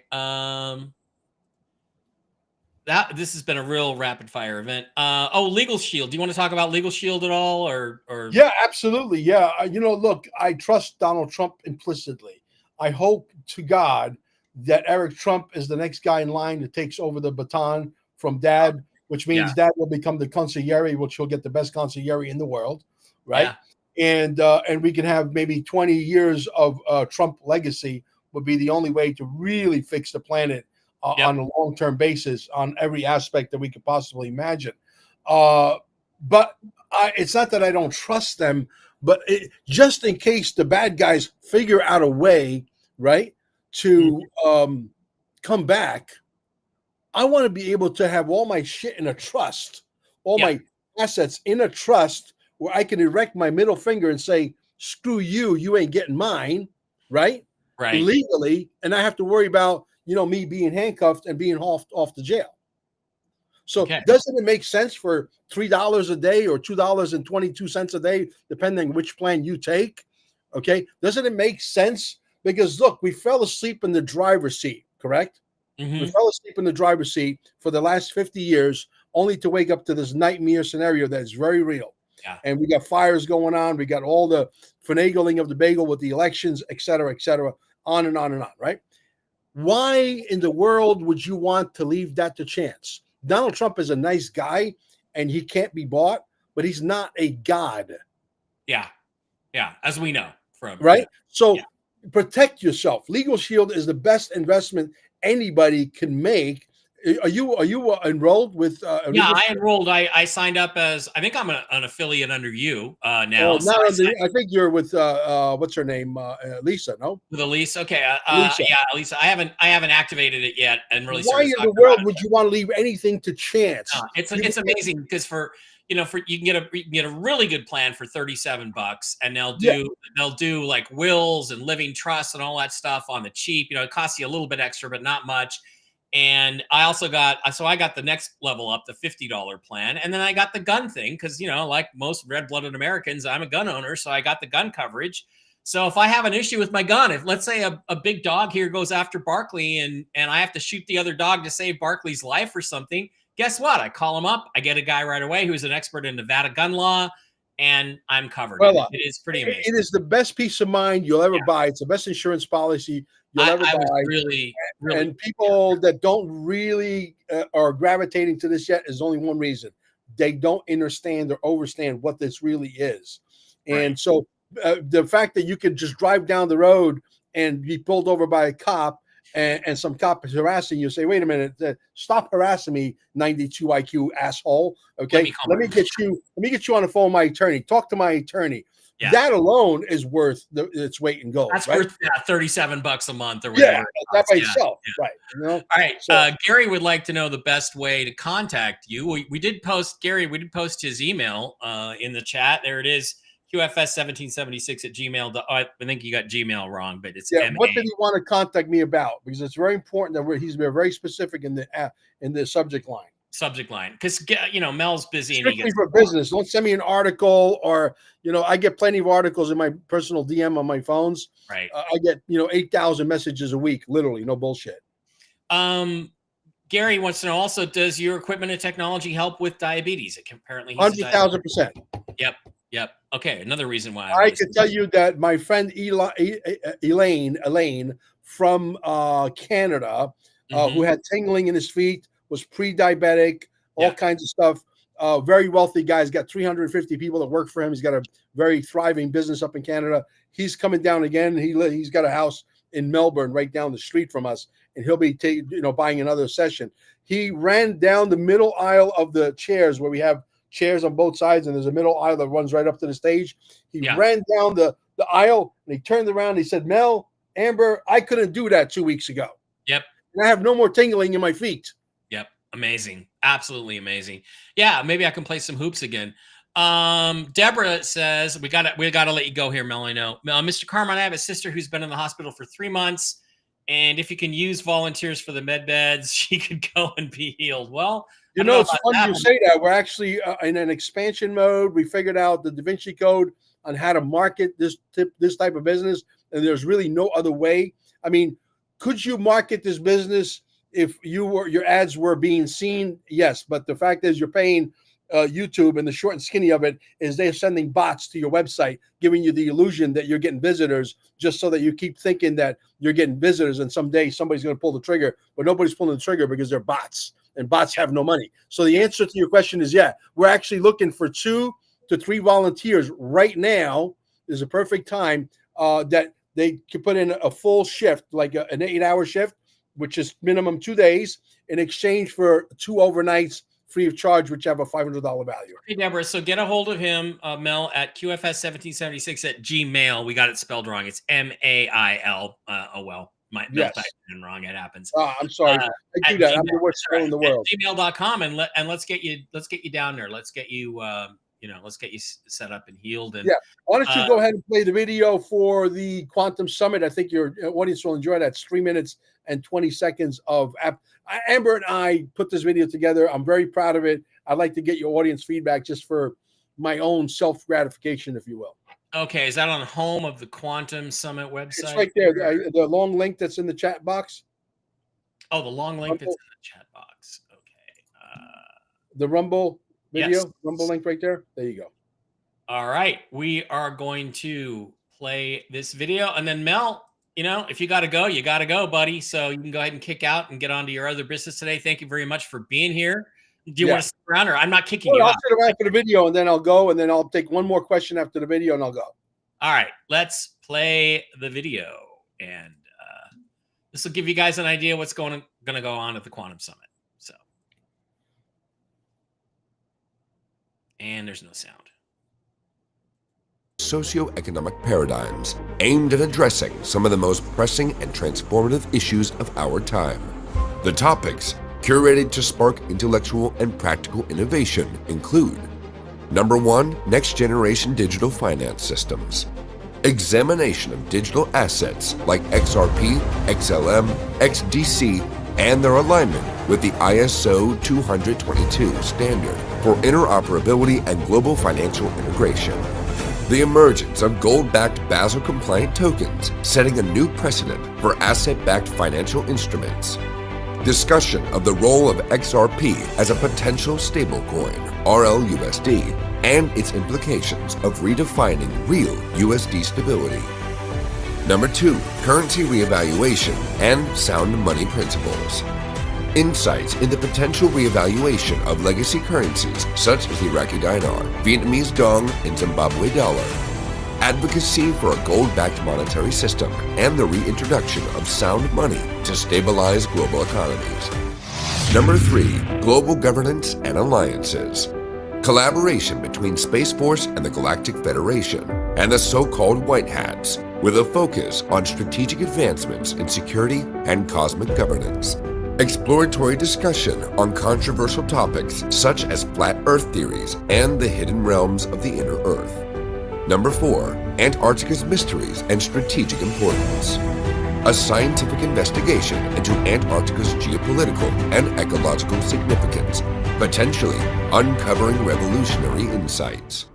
This has been a real rapid fire event. Legal Shield. Do you want to talk about Legal Shield at all, or? Yeah, absolutely. Yeah. Look, I trust Donald Trump implicitly. I hope to God that Eric Trump is the next guy in line that takes over the baton from Dad, which means Dad will become the consigliere, which he'll get the best consigliere in the world, right? Yeah. And we can have maybe 20 years of Trump legacy would be the only way to really fix the planet on a long-term basis on every aspect that we could possibly imagine. But it's not that I don't trust them, but just in case the bad guys figure out a way, right, to come back, I want to be able to have all my shit in a trust, all my assets in a trust where I can erect my middle finger and say, screw you, you ain't getting mine, right? Right. Legally, and I have to worry about, me being handcuffed and being off to jail. So doesn't it make sense for $3 a day or $2.22 a day, depending on which plan you take? Okay. Doesn't it make sense? Because look, we fell asleep in the driver's seat, correct? Mm-hmm. We fell asleep in the driver's seat for the last 50 years, only to wake up to this nightmare scenario that is very real. Yeah. And we got fires going on. We got all the finagling of the bagel with the elections, et cetera, on and on and on, right? Why in the world would you want to leave that to chance? Donald Trump is a nice guy and he can't be bought, but he's not a god. Yeah. As we know from. Right. So protect yourself. Legal Shield is the best investment anybody can make Are you enrolled with Yeah, Legal? I enrolled. I signed up as, I think I'm an affiliate under you Oh, now. So not I under. signed I think you're with what's her name? Lisa. No, with Elise. Okay. Lisa. Yeah, Elise. I haven't activated it yet and really Why started in the talking about world it. would you want to leave anything to chance? It's amazing because for you can get a really good plan for $37, and Yeah. they'll do like wills and living trusts and all that stuff on the cheap. It costs you a little bit extra, but not much. And I got the next level up, the $50 plan, and then I got the gun thing because like most red-blooded Americans, I'm a gun owner, so I got the gun coverage. So if I have an issue with my gun, if let's say a big dog here goes after Barkley and I have to shoot the other dog to save Barkley's life or something, guess what? I call him up. I get a guy right away who's an expert in Nevada gun law, and I'm covered. Well, It is pretty it amazing. is the best peace of mind you'll ever Yeah. buy. It's the best insurance policy you'll ever I was buy. really, And yeah, people that don't really are gravitating to this yet is only one reason: they don't understand or understand what this really is. right. And so, the fact that you could just drive down the road and be pulled over by a cop, and some cop is harassing you, say, "Wait a minute, stop harassing me, 92 IQ asshole." Let Okay, me call let my me get you. Let me get you on the phone with my attorney. Talk to my attorney. Yeah. That alone is worth its weight in gold. That's Right? worth $37 a month or Yeah, whatever it that costs. by Yeah. itself. Yeah. Right. You know. All right. So. Gary would like to know the best way to contact you. We did post, Gary, we did post his email in the chat. There it is, QFS1776 at Gmail. I think you got Gmail wrong, but it's Yeah, MA. what did he want to contact me about? Because it's very important that he's been very specific in the subject line. Subject line. Because, Mel's busy and he Strictly gets. for business. Don't send me an article or I get plenty of articles in my personal DM on my phones. Right. I get 8,000 messages a week, literally, no bullshit. Gary wants to know also, does your equipment and technology help with diabetes? Apparently he's a 100,000%. Yep. Okay. Another reason why I can tell you that my friend Elaine from Canada, who had tingling in his feet, was pre-diabetic, all kinds of stuff. Very wealthy guy. He's got 350 people that work for him. He's got a very thriving business up in Canada. He's coming down again. He's got a house in Melbourne right down the street from us, and he'll be buying another session. He ran down the middle aisle of the chairs where we have chairs on both sides, and there's a middle aisle that runs right up to the stage. He ran down the aisle, and he turned around and he said, "Mel, Amber, I couldn't do that 2 weeks ago. Yep. And I have no more tingling in my feet." Yep. Amazing. Absolutely amazing. Yeah, maybe I can play some hoops again. Deborah says, we gotta let you go here, Mel. I know. Mr. Carmine, I have a sister who's been in the hospital for 3 months, and if you can use volunteers for the med beds, she could go and be healed. Well, It's funny you say that. We're actually in an expansion mode. We figured out the Da Vinci Code on how to market this type of business, and there's really no other way. I mean, could you market this business if your ads were being seen? Yes, but the fact is, you're paying YouTube, and the short and skinny of it is they're sending bots to your website, giving you the illusion that you're getting visitors, just so that you keep thinking that you're getting visitors, and someday somebody's going to pull the trigger, but nobody's pulling the trigger because they're bots. And bots have no money. So the answer to your question is, yeah, we're actually looking for 2 to 3 volunteers right now. Is a perfect time that they can put in a full shift, like an 8-hour shift, which is minimum 2 days, in exchange for 2 overnights free of charge, which have a $500 value. Hey, Deborah, so get a hold of him, Mel, at QFS1776 at Gmail. We got it spelled wrong. It's MAIL. Mel typed it in wrong. It happens. I'm sorry. I do that. I'm the worst spell in the world. Gmail.com, and let's get you down there. Let's get you let's get you set up and healed. And why don't you go ahead and play the video for the Quantum Summit? I think your audience will enjoy that. It's 3 minutes and 20 seconds of Amber and I put this video together. I'm very proud of it. I'd like to get your audience feedback just for my own self gratification, if you will. Okay, is that on home of the Quantum Summit website? It's right there. The long link that's in the chat box. Oh, the long link that's in the chat box. Okay. The Rumble video, yes. Rumble link right there. There you go. All right. We are going to play this video. And then, Mel, if you got to go, you got to go, buddy. So you can go ahead and kick out and get on to your other business today. Thank you very much for being here. Do you want to stick around, or I'm not kicking you out? I'll sit around for the video, and then I'll go, and then I'll take one more question after the video, and I'll go. All right. Let's play the video. And this will give you guys an idea what's going to go on at the Quantum Summit. And there's no sound. Socioeconomic paradigms aimed at addressing some of the most pressing and transformative issues of our time. The topics, curated to spark intellectual and practical innovation, include: Number 1, next-generation digital finance systems. Examination of digital assets like XRP, XLM, XDC, and their alignment with the ISO 20022 standard for interoperability and global financial integration. The emergence of gold-backed Basel-compliant tokens, setting a new precedent for asset-backed financial instruments. Discussion of the role of XRP as a potential stablecoin, RLUSD, and its implications of redefining real USD stability. Number 2, currency reevaluation and sound money principles. Insights into potential reevaluation of legacy currencies such as Iraqi dinar, Vietnamese dong, and Zimbabwe dollar. Advocacy for a gold-backed monetary system and the reintroduction of sound money to stabilize global economies. Number 3, global governance and alliances. Collaboration between Space Force and the Galactic Federation and the so-called White Hats, with a focus on strategic advancements in security and cosmic governance. Exploratory discussion on controversial topics such as flat Earth theories and the hidden realms of the inner Earth. Number 4, Antarctica's mysteries and strategic importance. A scientific investigation into Antarctica's geopolitical and ecological significance, potentially uncovering revolutionary insights.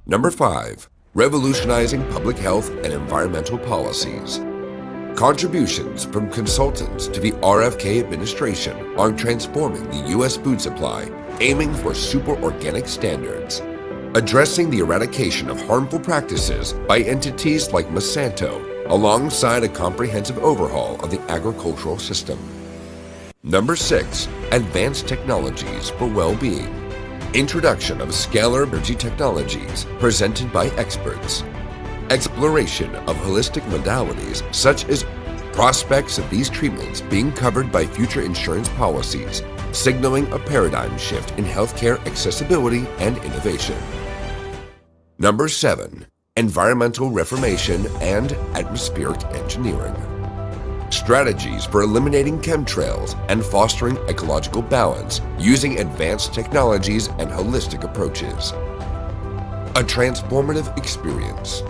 Number 5, revolutionizing public health and environmental policies. Contributions from consultants to the RFK administration on transforming the U.S. food supply, aiming for super-organic standards. Addressing the eradication of harmful practices by entities like Monsanto, alongside a comprehensive overhaul of the agricultural system. Number 6, advanced technologies for well-being. Introduction of scalar energy technologies presented by experts. Exploration of holistic modalities such as prospects of these treatments being covered by future insurance policies, signaling a paradigm shift in healthcare accessibility and innovation. Number 7, environmental reformation and atmospheric engineering. Strategies for eliminating chemtrails and fostering ecological balance using advanced technologies and holistic approaches. A transformative experience.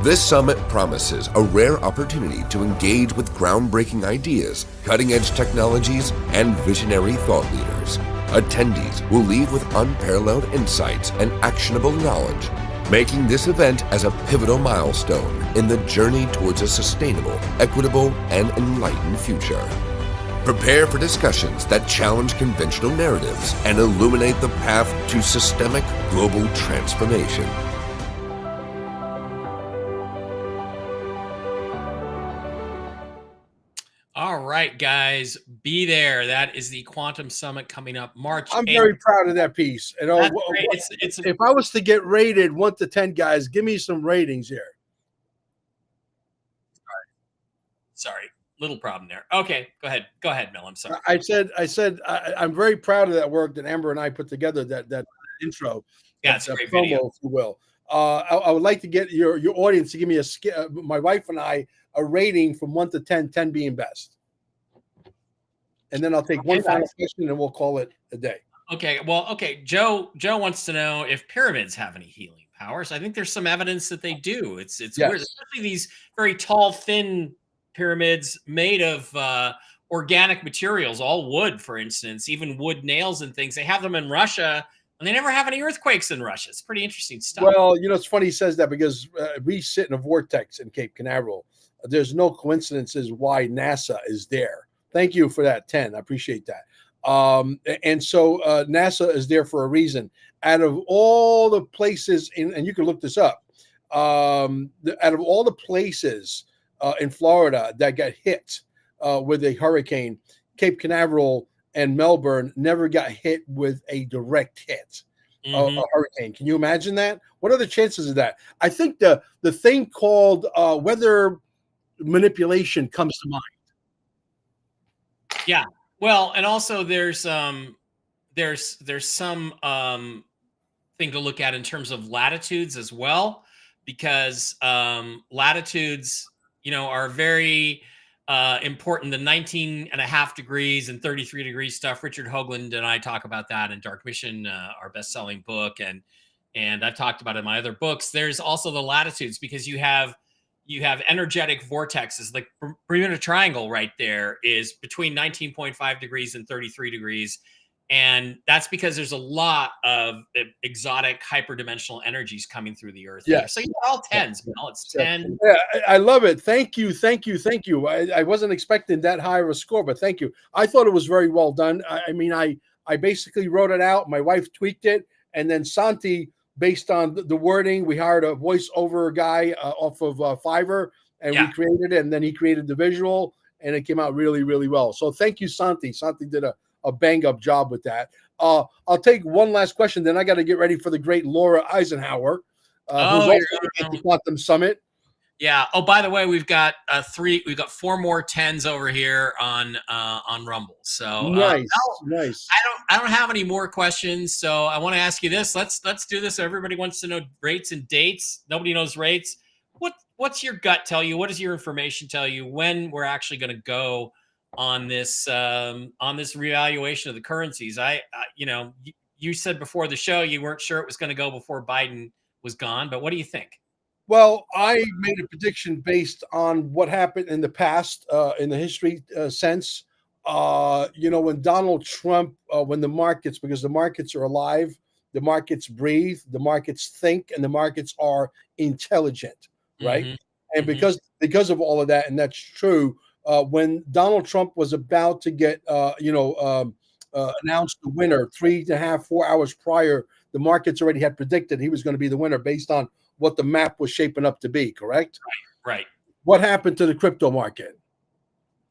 This summit promises a rare opportunity to engage with groundbreaking ideas, cutting-edge technologies, and visionary thought leaders. Attendees will leave with unparalleled insights and actionable knowledge, making this event as a pivotal milestone in the journey towards a sustainable, equitable, and enlightened future. Prepare for discussions that challenge conventional narratives and illuminate the path to systemic global transformation. All right, guys, be there. That is the Quantum Summit coming up March 8th. I'm very proud of that piece. You know, if I was to get rated 1 to 10, guys, give me some ratings here. Sorry, little problem there. Okay, go ahead, Mel. I'm sorry. I said I'm very proud of that work that Amber and I put together. That intro. Yeah, it's a great promo, video, if you will. I would like to get your audience to give me my wife and I a rating from 1 to 10, 10 being best. And then I'll take one final question and we'll call it a day. Okay. Well, okay. Joe wants to know if pyramids have any healing powers. I think there's some evidence that they do. It's Yes. weird, especially these very tall, thin pyramids made of organic materials, all wood, for instance, even wood nails and things. They have them in Russia, and they never have any earthquakes in Russia. It's pretty interesting stuff. Well, you know, it's funny he says that because we sit in a vortex in Cape Canaveral. There's no coincidences why NASA is there. Thank you for that 10. I appreciate that. And so NASA is there for a reason. Out of all the places, and you can look this up, out of all the places in Florida that got hit with a hurricane, Cape Canaveral and Melbourne never got hit with a direct hit of a hurricane. Can you imagine that? What are the chances of that? I think the thing called weather manipulation comes to mind. Yeah. Well, and also there's some thing to look at in terms of latitudes as well, because latitudes, are very important. The 19.5 degrees and 33 degrees stuff. Richard Hoagland and I talk about that in Dark Mission, our best-selling book, and I've talked about it in my other books. There's also the latitudes, because you have energetic vortexes. Like Bermuda Triangle right there is between 19.5 degrees and 33 degrees. And that's because there's a lot of exotic hyperdimensional energies coming through the earth here. Yes. So you got all tens, Mel. It's 10. Yeah, I love it. Thank you. I wasn't expecting that high of a score, but thank you. I thought it was very well done. I mean, I basically wrote it out. My wife tweaked it, and then Santi, based on the wording, we hired a voiceover guy off of Fiverr, and we created it, and then he created the visual, and it came out really, really well. So thank you, Santi. Santi did a bang up job with that. I'll take one last question, then I got to get ready for the great Laura Eisenhower, who's also at the Quantum Summit. Yeah. Oh, by the way, we've got 4 more 10s over here on Rumble. So nice. I don't have any more questions. So I want to ask you this. Let's do this. Everybody wants to know rates and dates. Nobody knows rates. What's your gut tell you? What does your information tell you when we're actually going to go on this reevaluation of the currencies? You said before the show you weren't sure it was going to go before Biden was gone, but what do you think? Well, I made a prediction based on what happened in the past, in the history sense. When Donald Trump, when the markets, because the markets are alive, the markets breathe, the markets think, and the markets are intelligent, right? And because of all of that, and that's true. When Donald Trump was about to get, announced the winner 3.5, 4 hours prior, the markets already had predicted he was going to be the winner based on what the map was shaping up to be, correct? Right. What happened to the crypto market?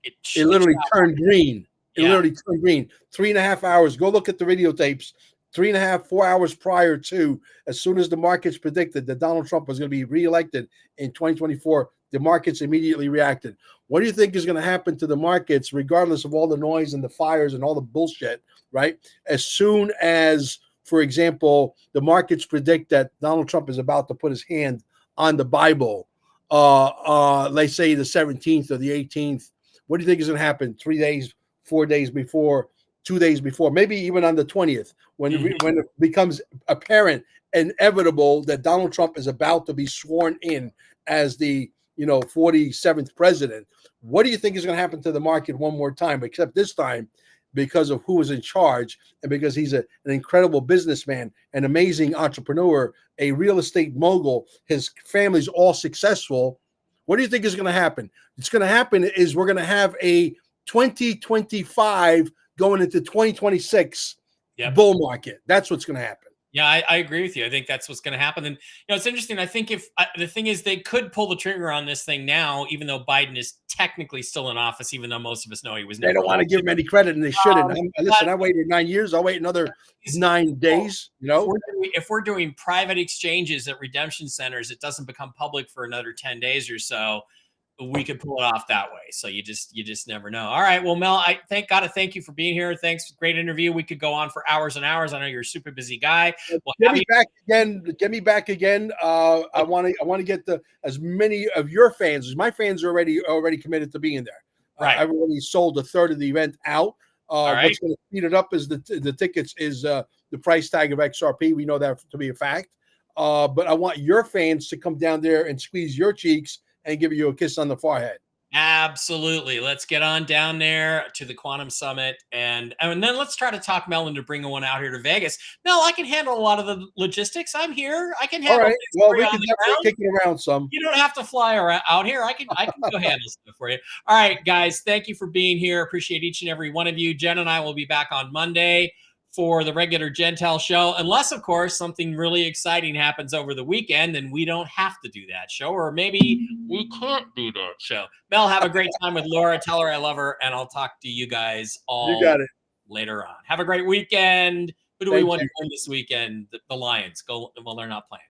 It literally turned green. It literally turned green. 3.5 hours. Go look at the videotapes. 3.5, 4 hours prior to, as soon as the markets predicted that Donald Trump was going to be reelected in 2024, the markets immediately reacted. What do you think is going to happen to the markets, regardless of all the noise and the fires and all the bullshit, right? As soon as, for example, the markets predict that Donald Trump is about to put his hand on the Bible, let's say the 17th or the 18th, what do you think is going to happen 3 days, 4 days before, 2 days before, maybe even on the 20th, when it becomes apparent, inevitable that Donald Trump is about to be sworn in as the 47th president? What do you think is going to happen to the market one more time, except this time, because of who is in charge and because he's an incredible businessman, an amazing entrepreneur, a real estate mogul, his family's all successful. What do you think is going to happen? What's going to happen is we're going to have a 2025 going into 2026 bull market. That's what's going to happen. Yeah, I agree with you. I think that's what's going to happen. And it's interesting. I think the thing is, they could pull the trigger on this thing now, even though Biden is technically still in office, even though most of us know he was never. They don't want to give him any credit, and they shouldn't. Listen, I waited 9 years. I'll wait another 9 days. If we're doing private exchanges at redemption centers, it doesn't become public for another 10 days or so. We could pull it off that way. So you just never know. All right. Well, Mel, gotta thank you for being here. Thanks. Great interview. We could go on for hours and hours. I know you're a super busy guy. Well, get me back again. I want to get as many of your fans. My fans are already committed to being there. Right. I've already sold a third of the event out. What's going to speed it up is the tickets is the price tag of XRP. We know that to be a fact. But I want your fans to come down there and squeeze your cheeks and give you a kiss on the forehead. Absolutely. Let's get on down there to the Quantum Summit, and then let's try to talk Mel into bringing one out here to Vegas. Mel, I can handle a lot of the logistics. I'm here. I can handle. All right. Well, we can definitely kick it around some. You don't have to fly around out here. I can go handle stuff for you. All right, guys. Thank you for being here. Appreciate each and every one of you. Jen and I will be back on Monday for the regular Gentel show, unless, of course, something really exciting happens over the weekend and we don't have to do that show, or maybe we can't do that show. Mel, have a great time with Laura. Tell her I love her, and I'll talk to you guys all later on. Have a great weekend. Who do we want to win this weekend? The Lions. Well, they're not playing.